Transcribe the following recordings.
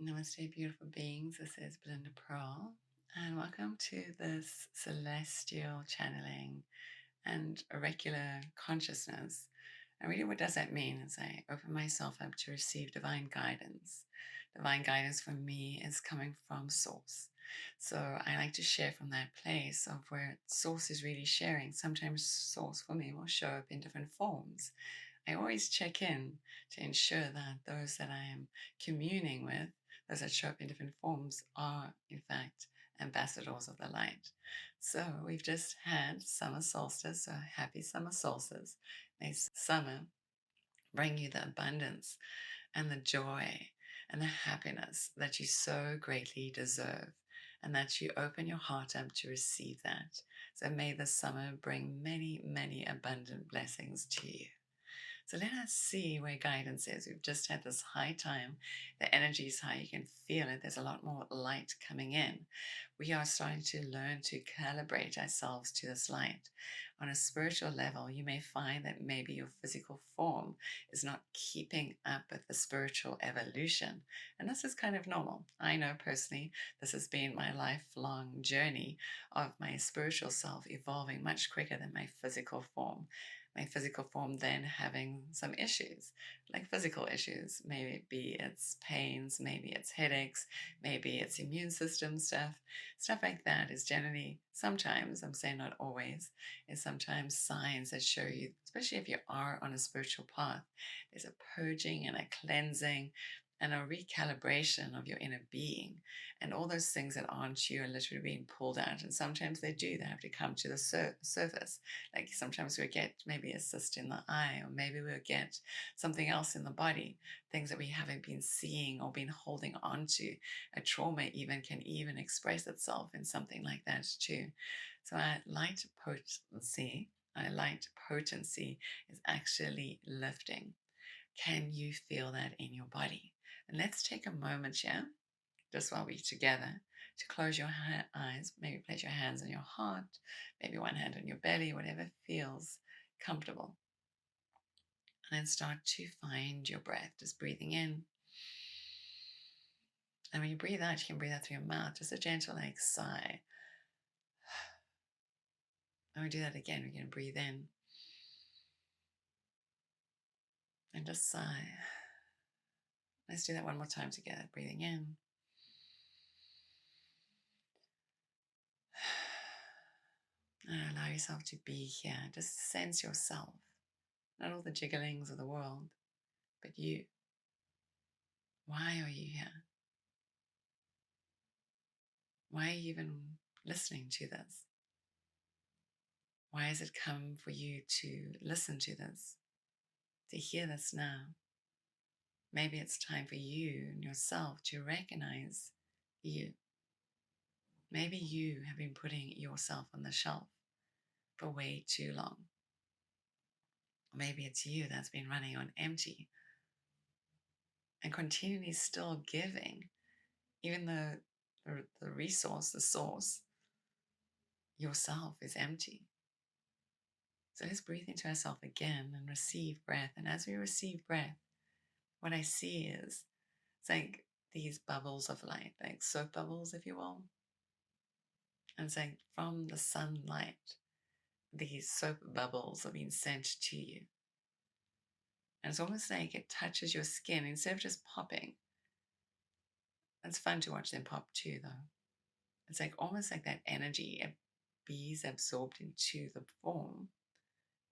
Namaste, beautiful beings. This is Belinda Pearl, and welcome to this celestial channeling and oracular consciousness. And really, what does that mean? Is I open myself up to receive divine guidance. Divine guidance for me is coming from Source. So I like to share from that place of where Source is really sharing. Sometimes Source for me will show up in different forms. I always check in to ensure that those that I am communing with, those that show up in different forms, are in fact ambassadors of the light. So we've just had summer solstice, so happy summer solstice. May summer bring you the abundance and the joy and the happiness that you so greatly deserve, and that you open your heart up to receive that. So may the summer bring many, many abundant blessings to you. So let us see where guidance is. We've just had this high time. The energy is high. You can feel it. There's a lot more light coming in. We are starting to learn to calibrate ourselves to this light. On a spiritual level, you may find that maybe your physical form is not keeping up with the spiritual evolution. And this is kind of normal. I know personally, this has been my lifelong journey of my spiritual self evolving much quicker than my physical form. My physical form then having some issues, like physical issues. Maybe it's pains, maybe it's headaches, maybe it's immune system stuff. Stuff like that is generally, sometimes, I'm saying not always, is sometimes signs that show you, especially if you are on a spiritual path, there's a purging and a cleansing and a recalibration of your inner being. And all those things that aren't you are literally being pulled out. And sometimes they do, they have to come to the surface. Like sometimes we'll get maybe a cyst in the eye, or maybe we'll get something else in the body, things that we haven't been seeing or been holding on to. A trauma even can even express itself in something like that too. So our light potency is actually lifting. Can you feel that in your body? And let's take a moment here, just while we're together, to close your eyes. Maybe place your hands on your heart, maybe one hand on your belly, whatever feels comfortable. And then start to find your breath, just breathing in. And when you breathe out, you can breathe out through your mouth, just a gentle like sigh. And we do that again. We're going to breathe in and just sigh. Let's do that one more time together. Breathing in. And allow yourself to be here. Just sense yourself. Not all the jigglings of the world, but you. Why are you here? Why are you even listening to this? Why has it come for you to listen to this, to hear this now? Maybe it's time for you and yourself to recognize you. Maybe you have been putting yourself on the shelf for way too long. Maybe it's you that's been running on empty and continually still giving, even though the resource, the source, yourself is empty. So let's breathe into ourselves again and receive breath. And as we receive breath, what I see is it's like these bubbles of light, like soap bubbles, if you will. And it's like from the sunlight, these soap bubbles are being sent to you. And it's almost like it touches your skin instead of just popping. It's fun to watch them pop too, though. It's like almost like that energy bees absorbed into the form.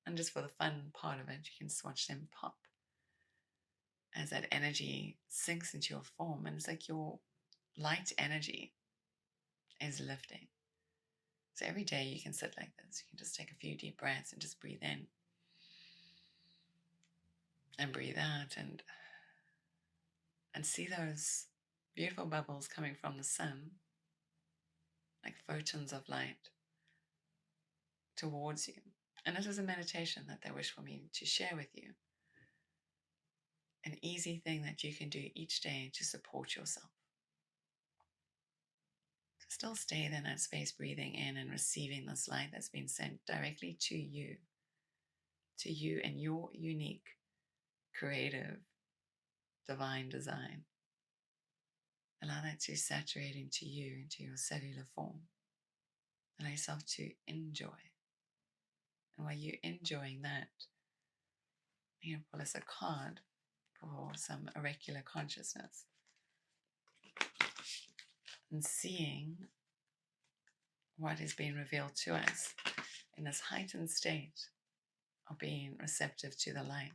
And just for the fun part of it, you can just watch them pop as that energy sinks into your form. And it's like your light energy is lifting. So every day you can sit like this. You can just take a few deep breaths and just breathe in and breathe out, and see those beautiful bubbles coming from the sun, like photons of light towards you. And it is a meditation that they wish for me to share with you. An easy thing that you can do each day to support yourself. So still stay there in that space, breathing in and receiving this light that's been sent directly to you and your unique, creative, divine design. Allow that to saturate into you, into your cellular form. Allow yourself to enjoy. And while you're enjoying that, you pull us a card for some oracular consciousness. And seeing what is being revealed to us in this heightened state of being receptive to the light.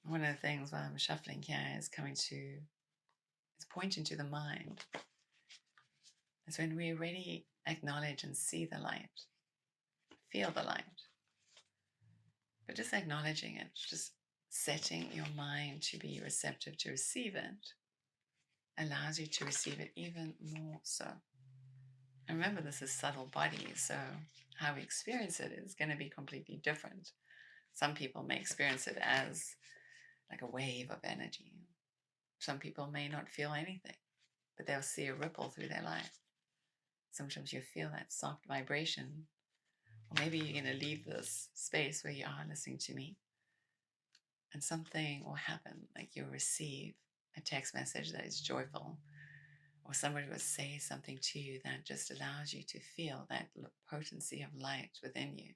One of the things while I'm shuffling here is pointing to the mind. It's when we really acknowledge and see the light, feel the light, but just acknowledging it, just setting your mind to be receptive to receive it, allows you to receive it even more so. And remember, this is subtle body, so how we experience it is going to be completely different. Some people may experience it as like a wave of energy. Some people may not feel anything, but they'll see a ripple through their life. Sometimes you feel that soft vibration. Or maybe you're going to leave this space where you are listening to me, and something will happen, like you'll receive a text message that is joyful, or somebody will say something to you that just allows you to feel that potency of light within you.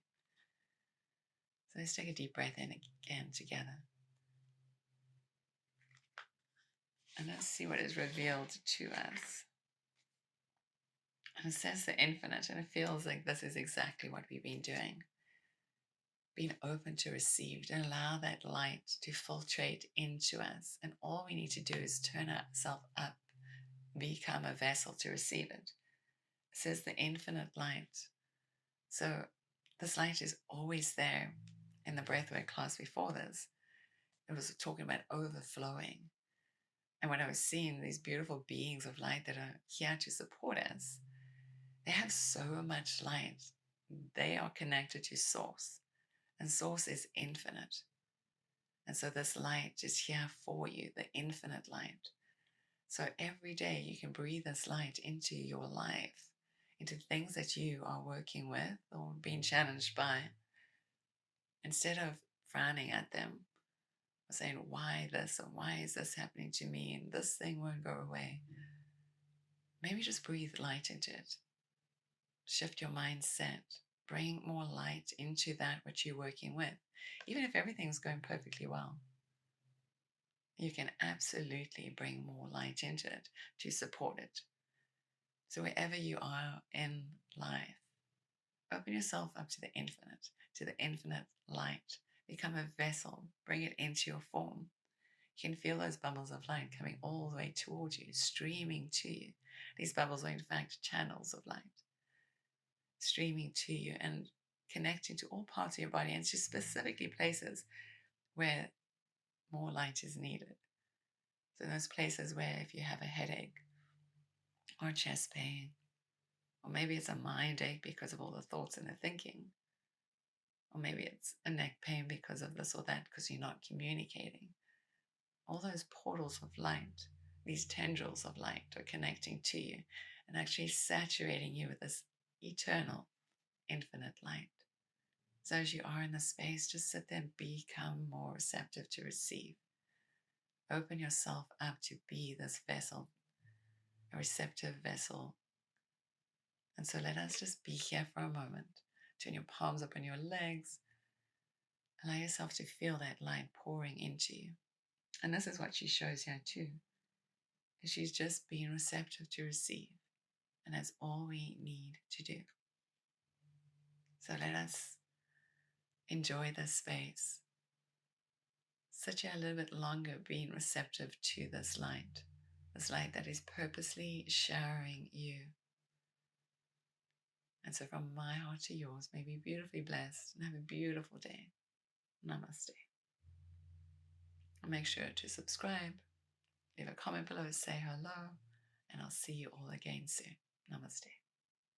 So let's take a deep breath in again together. And let's see what is revealed to us. And it says the infinite, and it feels like this is exactly what we've been doing. Being open to receive and allow that light to filtrate into us. And all we need to do is turn ourselves up, become a vessel to receive it. It says the infinite light. So this light is always there. In the breathwork class before this, it was talking about overflowing. And when I was seeing these beautiful beings of light that are here to support us, they have so much light. They are connected to Source, and Source is infinite. And so this light is here for you, the infinite light. So every day you can breathe this light into your life, into things that you are working with or being challenged by. Instead of frowning at them or saying, why this, or why is this happening to me, and this thing won't go away, maybe just breathe light into it. Shift your mindset. Bring more light into that which you're working with. Even if everything's going perfectly well, you can absolutely bring more light into it to support it. So wherever you are in life, open yourself up to the infinite light. Become a vessel. Bring it into your form. You can feel those bubbles of light coming all the way towards you, streaming to you. These bubbles are in fact channels of light, streaming to you and connecting to all parts of your body, and to specifically places where more light is needed. So those places where if you have a headache or chest pain, or maybe it's a mind ache because of all the thoughts and the thinking, or maybe it's a neck pain because of this or that because you're not communicating. All those portals of light, these tendrils of light are connecting to you and actually saturating you with this eternal, infinite light. So as you are in the space, just sit there and become more receptive to receive. Open yourself up to be this vessel, a receptive vessel. And so let us just be here for a moment. Turn your palms up on your legs. Allow yourself to feel that light pouring into you. And this is what she shows here too. She's just being receptive to receive. And that's all we need to do. So let us enjoy this space. Sit here a little bit longer, being receptive to this light that is purposely showering you. And so from my heart to yours, may be beautifully blessed and have a beautiful day. Namaste. Make sure to subscribe, leave a comment below, say hello, and I'll see you all again soon. Namaste.